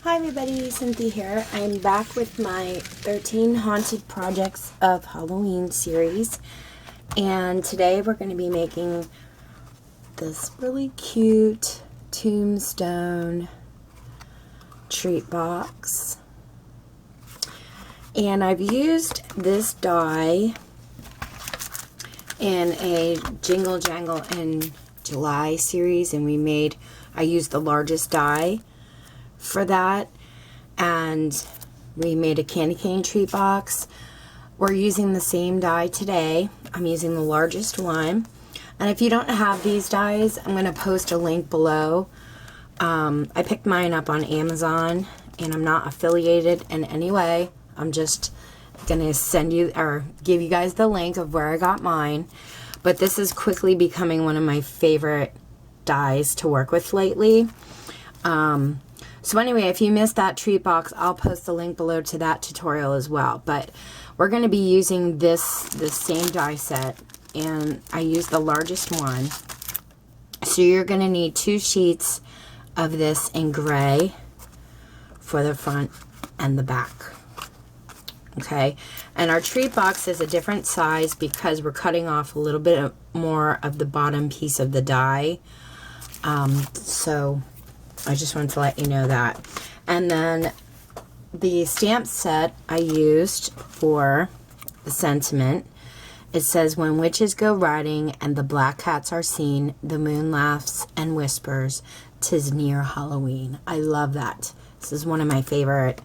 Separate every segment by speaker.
Speaker 1: Hi everybody, Cynthia here. I'm back with my 13 Haunted Projects of Halloween series. And today we're going to be making this really cute tombstone treat box. And I've used this die in a Jingle Jangle in July series, and I used the largest die for that, and we made a candy cane treat box. We're using the same die today. I'm using the largest one, and if you don't have these dies, I'm going to post a link below. I picked mine up on Amazon, and I'm not affiliated in any way. I'm just going to send you or give you guys the link of where I got mine, but this is quickly becoming one of my favorite dies to work with lately. So anyway, if you missed that treat box, I'll post the link below to that tutorial as well. But we're going to be using this same die set, and I used the largest one. So you're going to need 2 sheets of this in gray for the front and the back. Okay, and our treat box is a different size because we're cutting off a little bit more of the bottom piece of the die. So I just wanted to let you know that. And then the stamp set I used for the sentiment, it says, "When witches go riding and the black cats are seen, the moon laughs and whispers, 'tis near Halloween." I love that. This is one of my favorite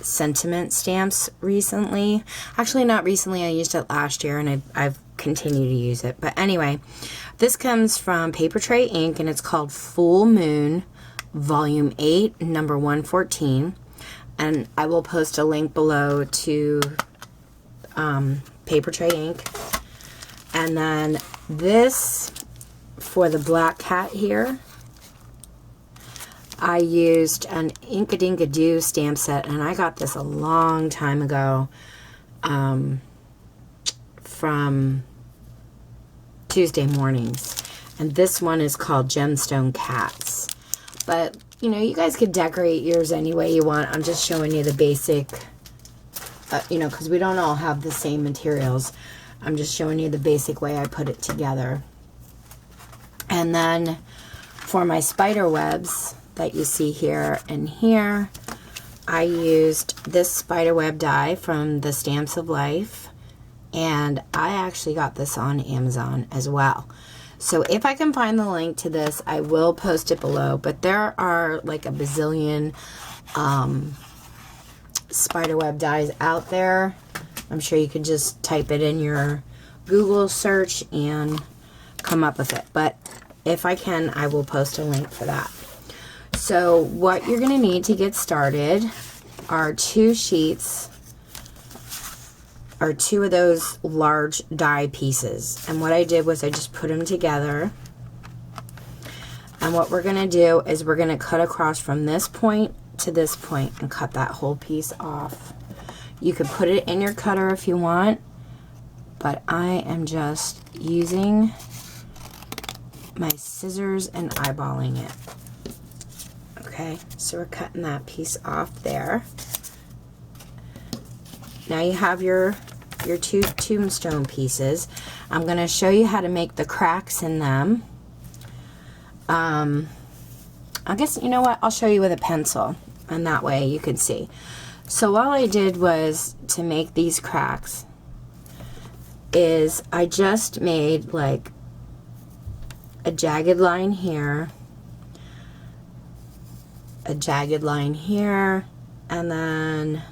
Speaker 1: sentiment stamps recently. Actually, not recently. I used it last year, and I've continued to use it. But anyway, this comes from Paper Tray Ink, and it's called Full Moon Volume 8, number 114. And I will post a link below to Paper Tray Ink. And then this, for the black cat here, I used an Inkadingadoo stamp set, and I got this a long time ago from Tuesday Mornings. And this one is called Gemstone Cats. But, you know, you guys could decorate yours any way you want. I'm just showing you the basic, you know, because we don't all have the same materials. I'm just showing you the basic way I put it together. And then for my spider webs that you see here and here, I used this spider web die from the Stamps of Life, and I actually got this on Amazon as well. So if I can find the link to this, I will post it below, but there are like a bazillion spider web dies out there. I'm sure you could just type it in your Google search and come up with it, but if I can, I will post a link for that. So what you're going to need to get started are 2 sheets, or 2 of those large die pieces. And what I did was I just put them together. And what we're going to do is we're going to cut across from this point to this point and cut that whole piece off. You could put it in your cutter if you want, but I am just using my scissors and eyeballing it. Okay, so we're cutting that piece off there. Now you have your 2 tombstone pieces. I'm going to show you how to make the cracks in them. I guess, you know what, I'll show you with a pencil, and that way you can see. So all I did was, to make these cracks, is I just made like a jagged line here, a jagged line here, and then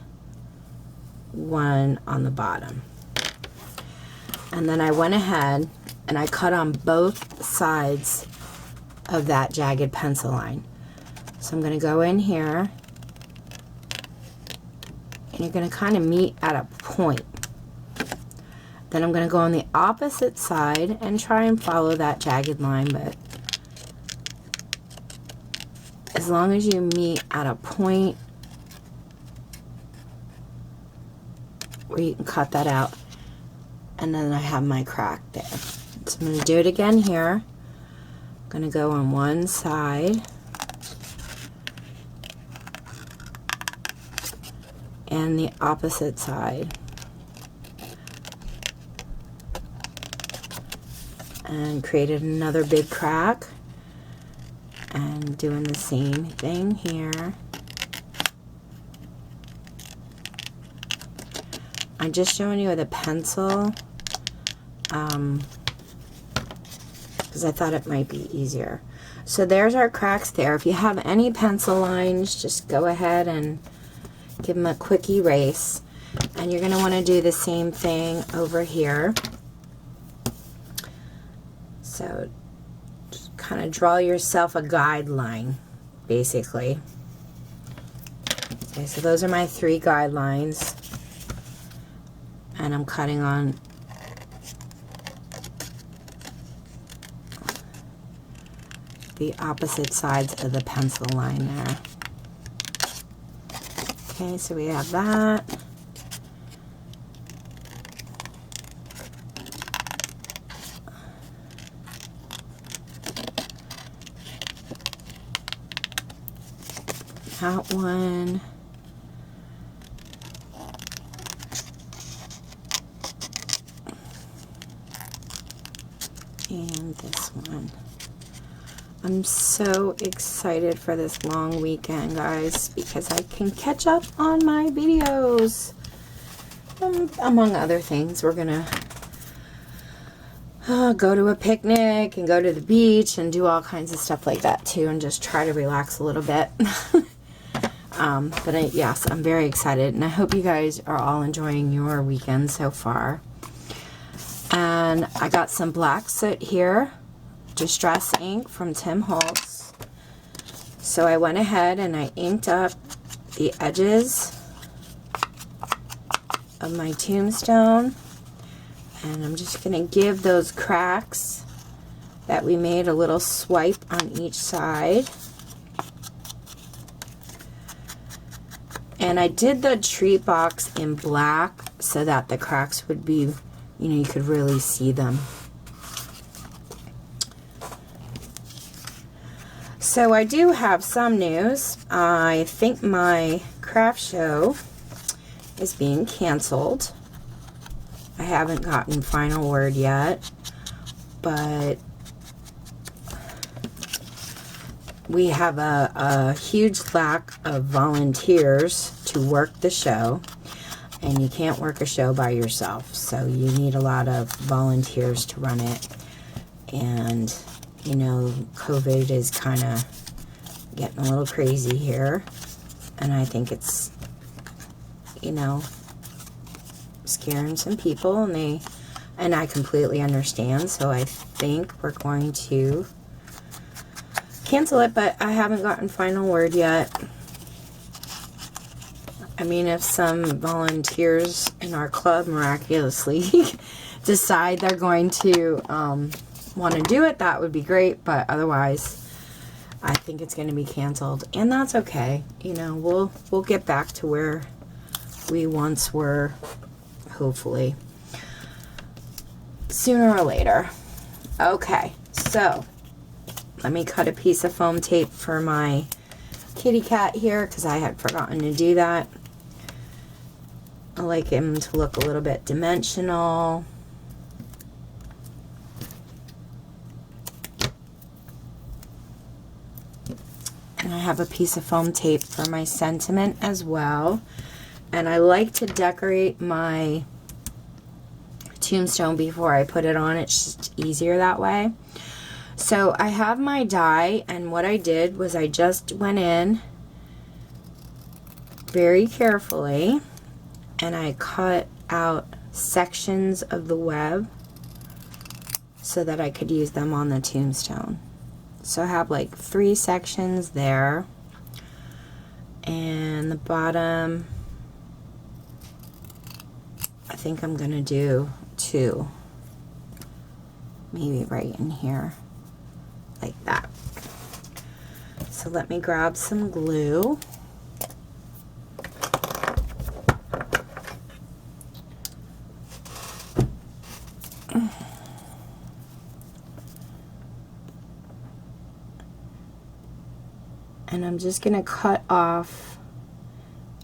Speaker 1: one on the bottom. And then I went ahead and I cut on both sides of that jagged pencil line. So I'm going to go in here, and you're going to kind of meet at a point. Then I'm going to go on the opposite side and try and follow that jagged line, but as long as you meet at a point where you can cut that out, and then I have my crack there. So I'm going to do it again here. I'm going to go on one side and the opposite side. And created another big crack. And doing the same thing here. I'm just showing you with a pencil because I thought it might be easier. So there's our cracks there. If you have any pencil lines, just go ahead and give them a quick erase. And you're going to want to do the same thing over here. So just kind of draw yourself a guideline, basically. Okay, so those are my 3 guidelines. And I'm cutting on the opposite sides of the pencil line there. Okay, so we have that. That one. And this one. I'm so excited for this long weekend, guys, because I can catch up on my videos. Among other things, we're gonna go to a picnic and go to the beach and do all kinds of stuff like that too, and just try to relax a little bit. Yes, I'm very excited, and I hope you guys are all enjoying your weekend so far. And I got some black soot here, Distress ink from Tim Holtz. So I went ahead and I inked up the edges of my tombstone, and I'm just going to give those cracks that we made a little swipe on each side. And I did the treat box in black so that the cracks would be, you know, you could really see them. So I do have some news. I think my craft show is being canceled. I haven't gotten final word yet, but we have a huge lack of volunteers to work the show, and you can't work a show by yourself, so you need a lot of volunteers to run it. And you know, COVID is kind of getting a little crazy here, and I think it's, you know, scaring some people, and I completely understand. So I think we're going to cancel it, but I haven't gotten final word yet. I mean, if some volunteers in our club miraculously decide they're going to want to do it, that would be great, but otherwise I think it's going to be canceled, and that's okay. You know, we'll get back to where we once were, hopefully sooner or later. Okay, so let me cut a piece of foam tape for my kitty cat here, because I had forgotten to do that. I like him to look a little bit dimensional. And I have a piece of foam tape for my sentiment as well. And I like to decorate my tombstone before I put it on. It's just easier that way. So I have my die, and what I did was I just went in very carefully and I cut out sections of the web so that I could use them on the tombstone. So I have like 3 sections there, and the bottom, I think I'm gonna do 2, maybe right in here, like that. So let me grab some glue. And I'm just going to cut off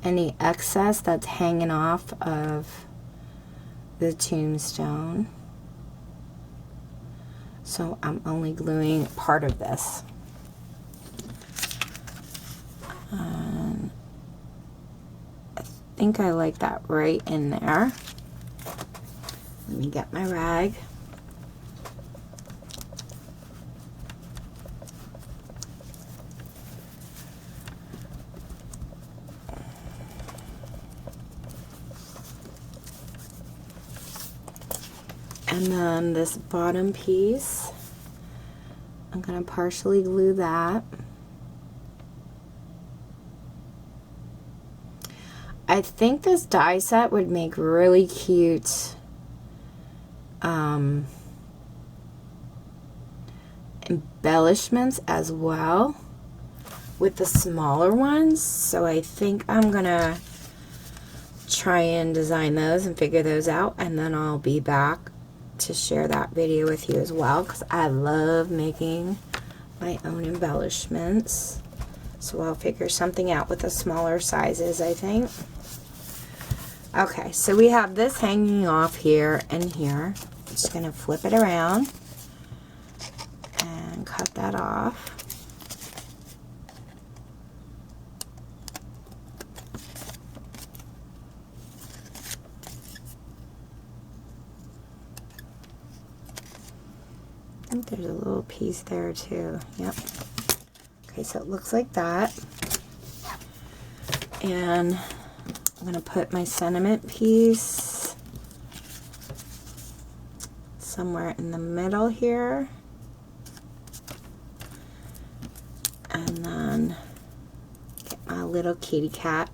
Speaker 1: any excess that's hanging off of the tombstone. So I'm only gluing part of this. I think I like that right in there. Let me get my rag. And then this bottom piece, I'm going to partially glue that. I think this die set would make really cute embellishments as well with the smaller ones. So I think I'm going to try and design those and figure those out, and then I'll be back to share that video with you as well, because I love making my own embellishments. So I'll figure something out with the smaller sizes, I think. Okay, so we have this hanging off here and here. I'm just going to flip it around and cut that off. I think there's a little piece there too. Yep. Okay, so it looks like that. And I'm going to put my sentiment piece somewhere in the middle here. And then get my little kitty cat.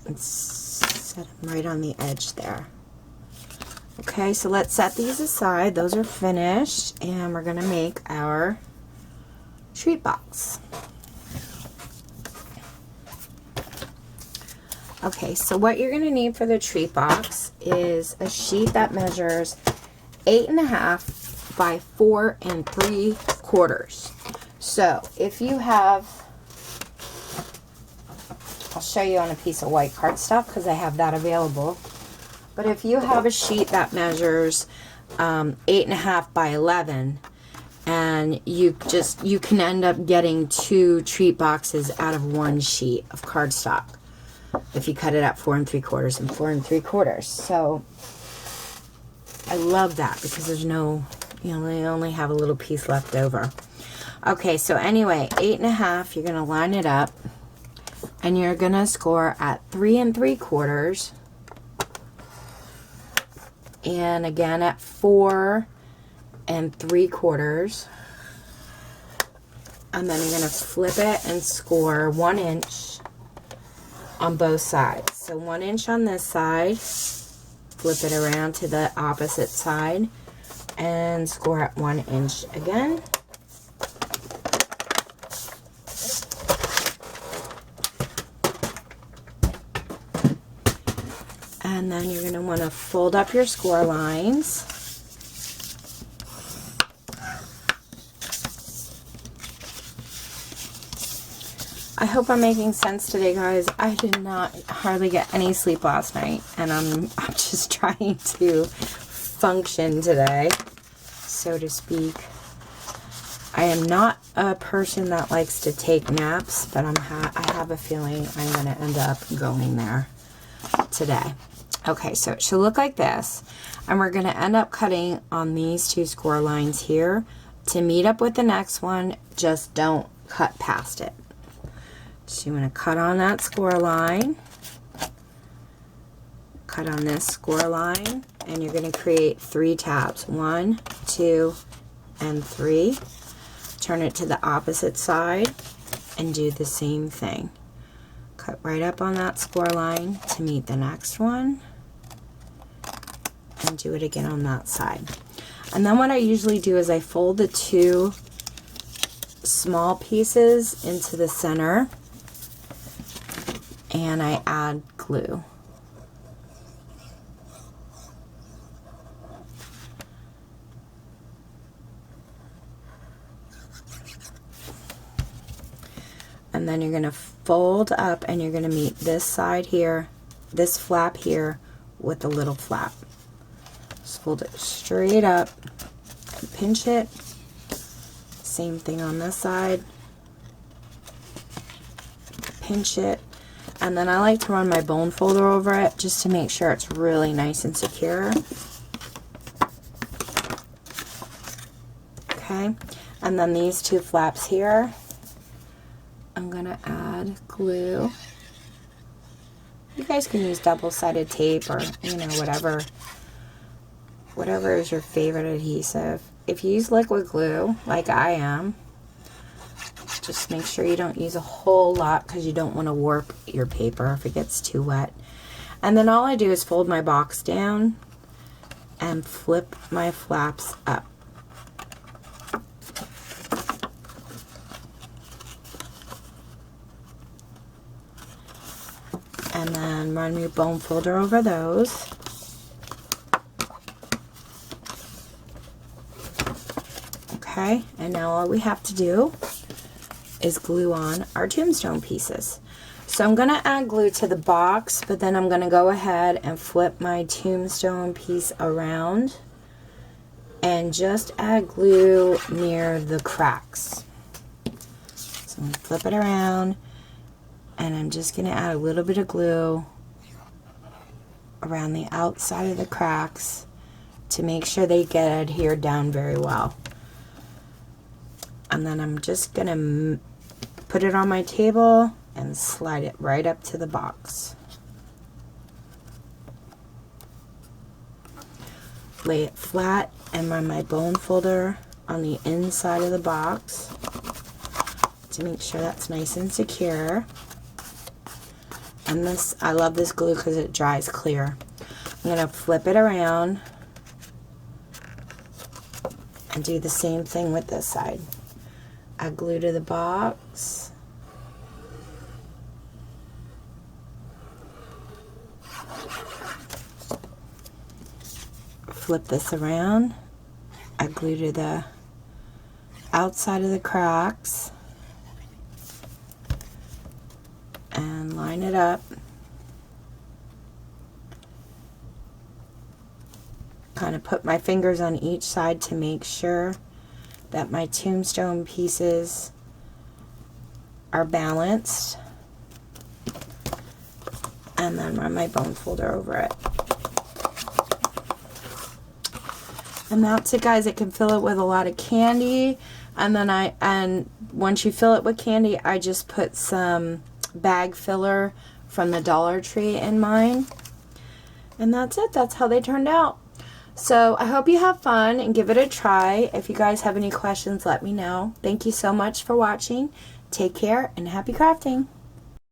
Speaker 1: And set them right on the edge there. Okay, so let's set these aside. Those are finished, and we're going to make our treat box. Okay, so what you're going to need for the treat box is a sheet that measures 8.5 by 4 3/4. So if you have, I'll show you on a piece of white cardstock because I have that available. But if you have a sheet that measures 8.5 by 11, and you can end up getting 2 treat boxes out of one sheet of cardstock if you cut it up 4 3/4 and 4 3/4. So I love that because there's no, you know, they only have a little piece left over. Okay, so anyway, 8.5, you're going to line it up. And you're going to score at 3 3/4, and again at 4 3/4, and then you're going to flip it and score 1 inch on both sides. So 1 inch on this side, flip it around to the opposite side, and score at 1 inch again. And then you're going to want to fold up your score lines. I hope I'm making sense today, guys. I did not hardly get any sleep last night, and I'm just trying to function today, so to speak. I am not a person that likes to take naps, but I have a feeling I'm going to end up going there today. Okay, so it should look like this, and we're going to end up cutting on these 2 score lines here to meet up with the next one. Just don't cut past it. So you want to cut on that score line, cut on this score line, and you're going to create 3 tabs, 1, 2, and 3. Turn it to the opposite side and do the same thing. Cut right up on that score line to meet the next one, and do it again on that side. And then what I usually do is I fold the 2 small pieces into the center, and I add glue. and then you're going to fold up and you're going to meet this side here, this flap here with the little flap. Just fold it straight up and pinch it. Same thing on this side. Pinch it. And then I like to run my bone folder over it just to make sure it's really nice and secure. Okay. And then these two flaps here, I'm going to add glue. You guys can use double-sided tape or, you know, whatever is your favorite adhesive. If you use liquid glue, like I am, just make sure you don't use a whole lot because you don't want to warp your paper if it gets too wet. And then all I do is fold my box down and flip my flaps up. And then run your bone folder over those. Okay, and now all we have to do is glue on our tombstone pieces. So I'm going to add glue to the box, but then I'm going to go ahead and flip my tombstone piece around and just add glue near the cracks. So I'm going to flip it around, and I'm just going to add a little bit of glue around the outside of the cracks to make sure they get adhered down very well. And then I'm just going to put it on my table and slide it right up to the box. Lay it flat and run my bone folder on the inside of the box to make sure that's nice and secure. And this, I love this glue because it dries clear. I'm going to flip it around and do the same thing with this side. Add glue to the box. Flip this around. Add glue to the outside of the cracks. And line it up. Kind of put my fingers on each side to make sure that my tombstone pieces are balanced, and then run my bone folder over it. And that's it, guys. I can fill it with a lot of candy, and then once you fill it with candy, I just put some bag filler from the Dollar Tree in mine, and that's it. That's how they turned out. So I hope you have fun and give it a try. If you guys have any questions, let me know. Thank you so much for watching. Take care and happy crafting.